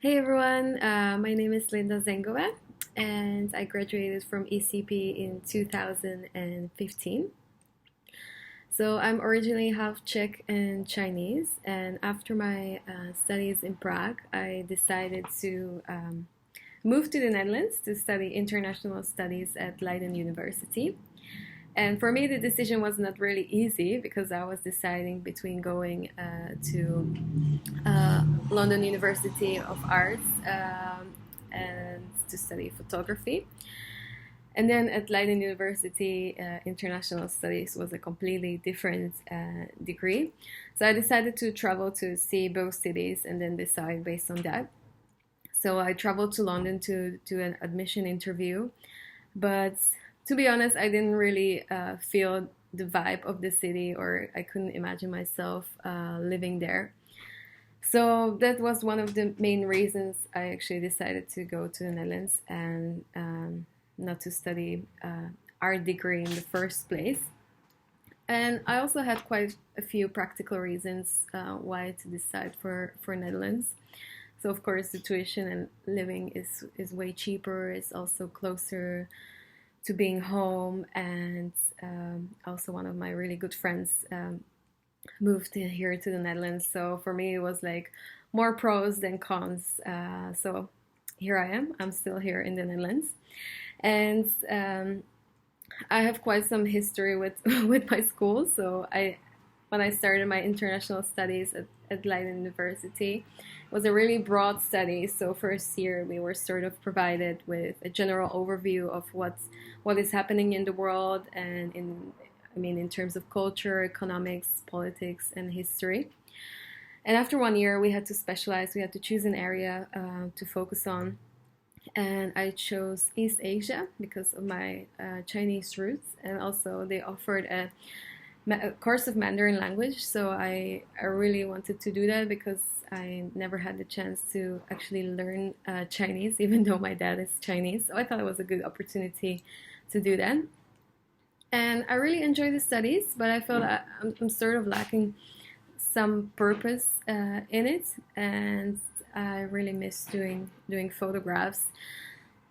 Hey everyone, my name is Zhengová, and I graduated from ECP in 2015. So I'm originally half Czech and Chinese, and after my studies in Prague, I decided to move to the Netherlands to study international studies at Leiden University. And for me, the decision was not really easy because I was deciding between going to London University of Arts and to study photography. And then at Leiden University, International Studies was a completely different degree. So I decided to travel to see both cities and then decide based on that. So I traveled to London to do an admission interview. But to be honest, I didn't really feel the vibe of the city, or I couldn't imagine myself living there. So that was one of the main reasons I actually decided to go to the Netherlands and not to study art degree in the first place. And I also had quite a few practical reasons why to decide for Netherlands. So of course the tuition and living is way cheaper. It's also closer to being home, and also one of my really good friends moved here to the Netherlands. So for me, it was like more pros than cons. So here I am. I'm still here in the Netherlands, and I have quite some history with with my school. So when I started my international studies at Leiden University, it was a really broad study. So first year we were sort of provided with a general overview of what is happening in the world and in terms of culture, economics, politics, and history. And after 1 year, we had to specialize. We had to choose an area to focus on. And I chose East Asia because of my Chinese roots. And also, they offered a course of Mandarin language. So I really wanted to do that because I never had the chance to actually learn Chinese, even though my dad is Chinese. So I thought it was a good opportunity to do that. And I really enjoy the studies, but I felt I'm sort of lacking some purpose in it, and I really miss doing photographs.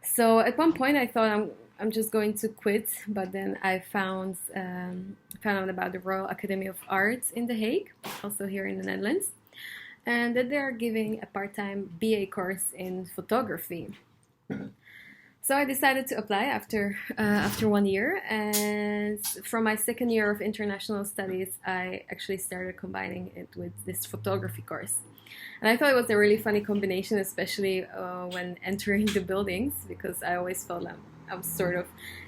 So at one point, I thought I'm just going to quit, but then I found out about the Royal Academy of Arts in The Hague, also here in the Netherlands, and that they are giving a part-time BA course in photography. So I decided to apply after 1 year, and from my second year of international studies, I actually started combining it with this photography course. And I thought it was a really funny combination, especially when entering the buildings, because I always felt I'm sort of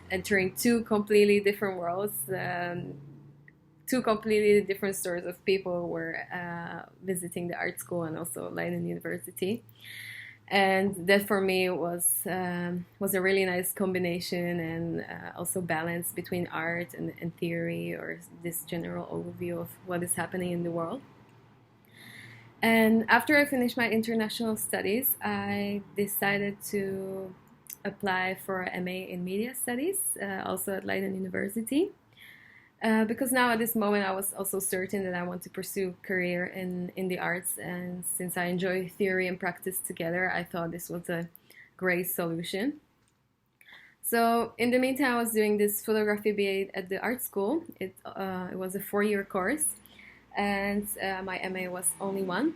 entering two completely different worlds. Two completely different sorts of people were visiting the art school and also Leiden University, and that for me was a really nice combination, and also balance between art and theory, or this general overview of what is happening in the world. And after I finished my international studies, I decided to apply for an MA in media studies, also at Leiden University. Because now at this moment I was also certain that I want to pursue career in the arts, and since I enjoy theory and practice together, I thought this was a great solution. So in the meantime, I was doing this photography BA at the art school. It was a 4 year course, and my MA was only one.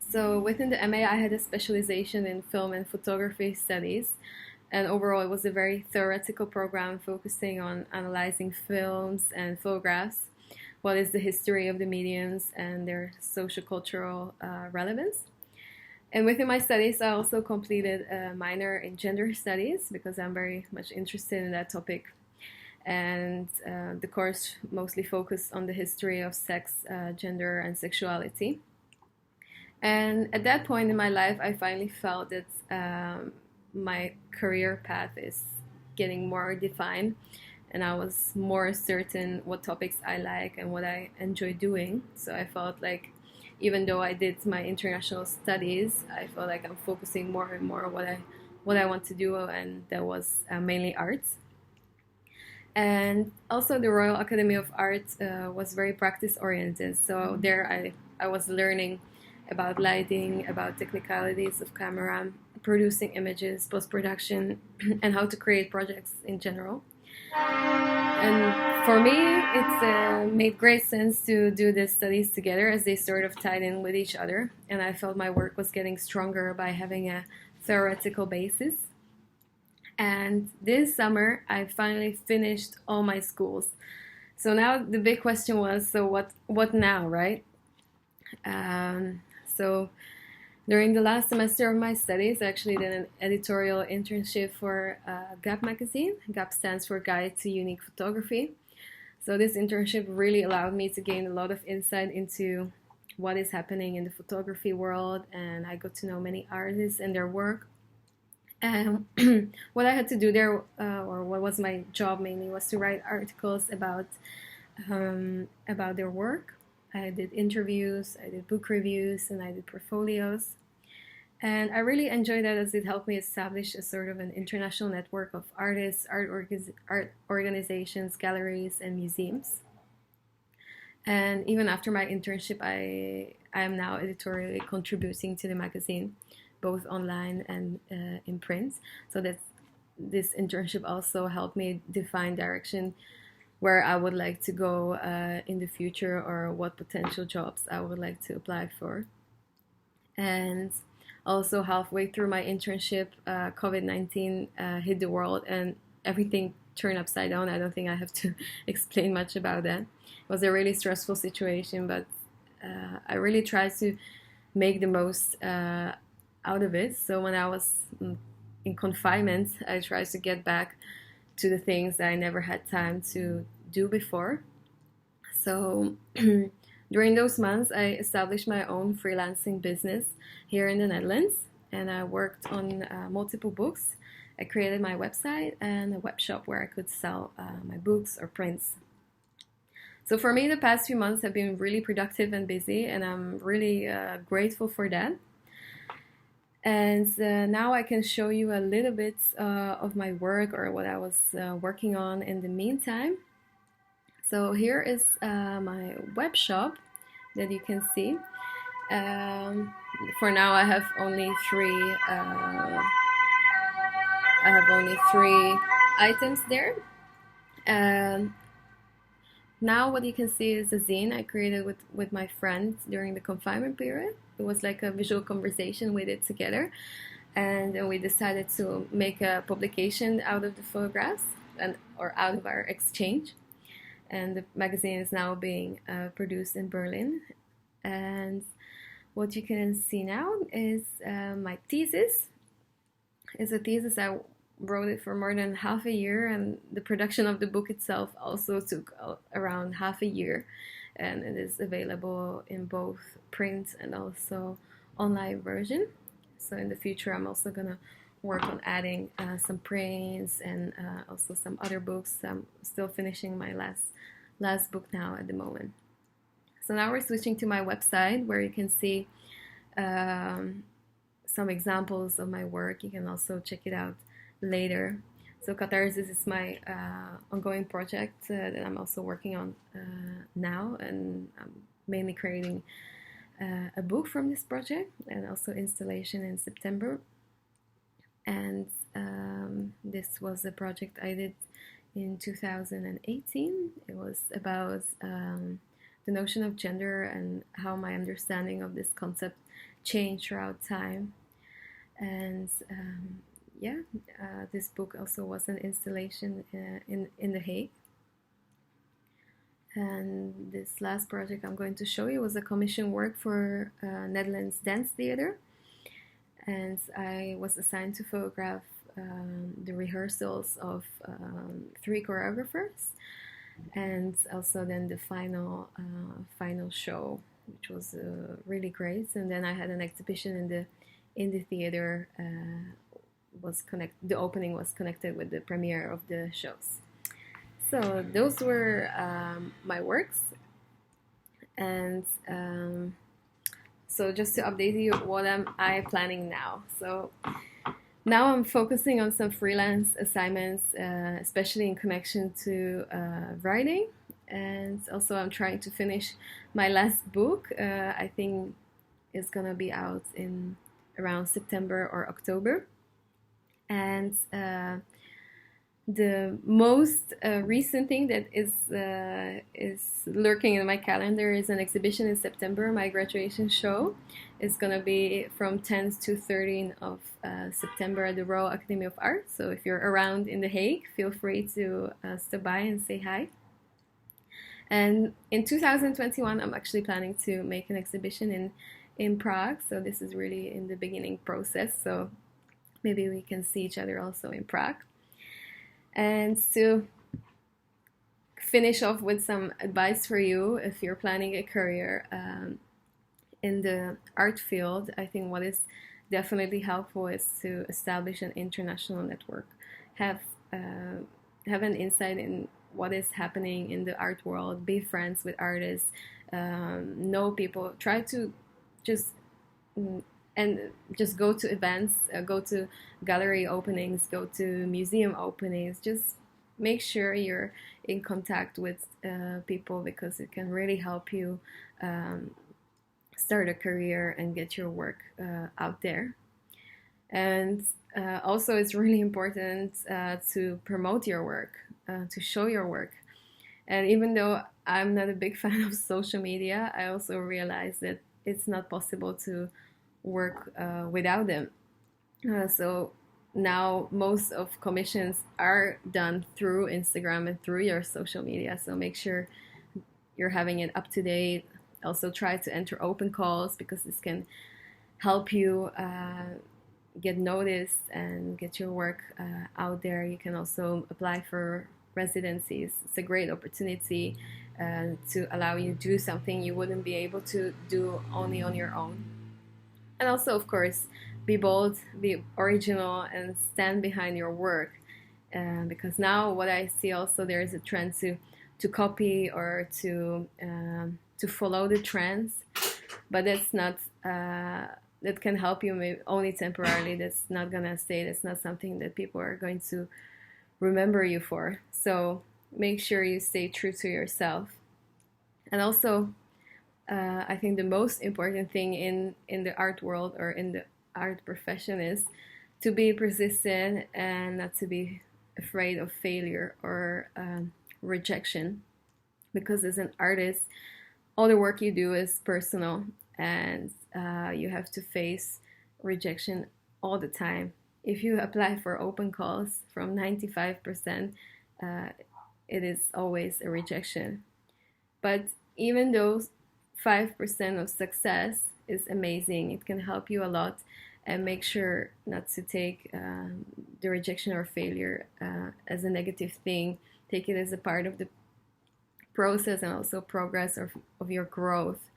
So within the MA, I had a specialization in film and photography studies, and overall, it was a very theoretical program focusing on analyzing films and photographs, what is the history of the mediums and their sociocultural relevance. And within my studies, I also completed a minor in gender studies because I'm very much interested in that topic. And the course mostly focused on the history of sex, gender, and sexuality. And at that point in my life, I finally felt that my career path is getting more defined, and I was more certain what topics I like and what I enjoy doing. So I felt like even though I did my international studies, I felt like I'm focusing more and more on what I want to do, and that was mainly arts. And also the Royal Academy of Arts was very practice oriented. So there I was learning about lighting, about technicalities of camera, producing images, post-production, and how to create projects in general. And for me, it's made great sense to do these studies together as they sort of tied in with each other. And I felt my work was getting stronger by having a theoretical basis. And this summer, I finally finished all my schools. So now the big question was, so what now, right? So during the last semester of my studies, I actually did an editorial internship for GAP magazine. GAP stands for Guide to Unique Photography. So this internship really allowed me to gain a lot of insight into what is happening in the photography world, and I got to know many artists and their work. And what I had to do there, or what was my job mainly, was to write articles about their work. I did interviews, I did book reviews, and I did portfolios. And I really enjoyed that as it helped me establish a sort of an international network of artists, art organizations, galleries, and museums. And even after my internship, I am now editorially contributing to the magazine, both online and in print. So that this internship also helped me define direction where I would like to go in the future, or what potential jobs I would like to apply for. And also halfway through my internship, COVID-19 hit the world and everything turned upside down. I don't think I have to explain much about that. It was a really stressful situation, but I really tried to make the most out of it. So when I was in confinement, I tried to get back to the things that I never had time to do before. So during those months, I established my own freelancing business here in the Netherlands, and I worked on multiple books. I created my website and a web shop where I could sell my books or prints. So for me, the past few months have been really productive and busy, and I'm really grateful for that. And now I can show you a little bit of my work, or what I was working on in the meantime. So here is my web shop that you can see. For now, I have only three items there. Now what you can see is a zine I created with my friends during the confinement period. It was like a visual conversation we did together, and then we decided to make a publication out of the photographs or out of our exchange. And the magazine is now being produced in Berlin. And what you can see now is my thesis. It's a thesis I wrote it for more than half a year, and the production of the book itself also took around half a year, and it is available in both print and also online version. So in the future, I'm also gonna work on adding some prints and also some other books. I'm still finishing my last book now at the moment. So now we're switching to my website, where you can see some examples of my work. You can also check it out later. So Catharsis is my ongoing project that I'm also working on now, and I'm mainly creating a book from this project, and also installation in September. And this was a project I did in 2018. It was about the notion of gender and how my understanding of this concept changed throughout time. And this book also was an installation in The Hague. And this last project I'm going to show you was a commission work for Netherlands Dance Theater. And I was assigned to photograph the rehearsals of 3 choreographers, and also then the final show, which was really great. And then I had an exhibition in the theater. The opening was connected with the premiere of the shows. So those were my works. And so just to update you, what am I planning now? So now I'm focusing on some freelance assignments, especially in connection to writing. And also I'm trying to finish my last book. I think is gonna be out in around September or October. And the most recent thing that is lurking in my calendar is an exhibition in September. My graduation show is gonna be from 10th to 13th of September at the Royal Academy of Art. So if you're around in The Hague, feel free to stop by and say hi. And in 2021, I'm actually planning to make an exhibition in Prague. So this is really in the beginning process. So maybe we can see each other also in Prague. And to finish off with some advice for you, if you're planning a career in the art field, I think what is definitely helpful is to establish an international network. Have an insight in what is happening in the art world. Be friends with artists. Know people. Try to just just go to events, go to gallery openings, go to museum openings. Just make sure you're in contact with people, because it can really help you start a career and get your work out there. And also, it's really important to promote your work, to show your work. And even though I'm not a big fan of social media, I also realize that it's not possible to work without them. So now most of commissions are done through Instagram and through your social media. So make sure you're having it up to date. Also try to enter open calls, because this can help you get noticed and get your work out there. You can also apply for residencies. It's a great opportunity to allow you to do something you wouldn't be able to do only on your own. And also, of course, be bold, be original, and stand behind your work. Because now what I see also, there is a trend to copy or to follow the trends, but that's not that can help you maybe only temporarily. That's not gonna stay. That's not something that people are going to remember you for. So make sure you stay true to yourself. And also, I think the most important thing in the art world or in the art profession is to be persistent and not to be afraid of failure or rejection. Because as an artist, all the work you do is personal, and you have to face rejection all the time. If you apply for open calls, from 95%, it is always a rejection. But even though 5% of success is amazing, it can help you a lot. And make sure not to take the rejection or failure as a negative thing. Take it as a part of the process and also progress of your growth.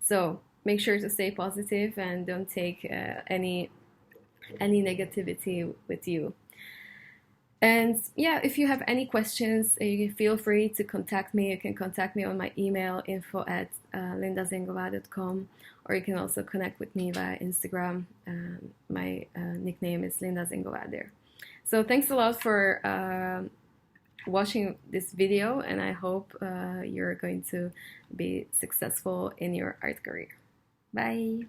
So make sure to stay positive and don't take any negativity with you. And yeah, if you have any questions, you can feel free to contact me. You can contact me on my email, info@lindazengova.com, or you can also connect with me via Instagram. My nickname is Linda Zengova there. So thanks a lot for watching this video, and I hope you're going to be successful in your art career. Bye!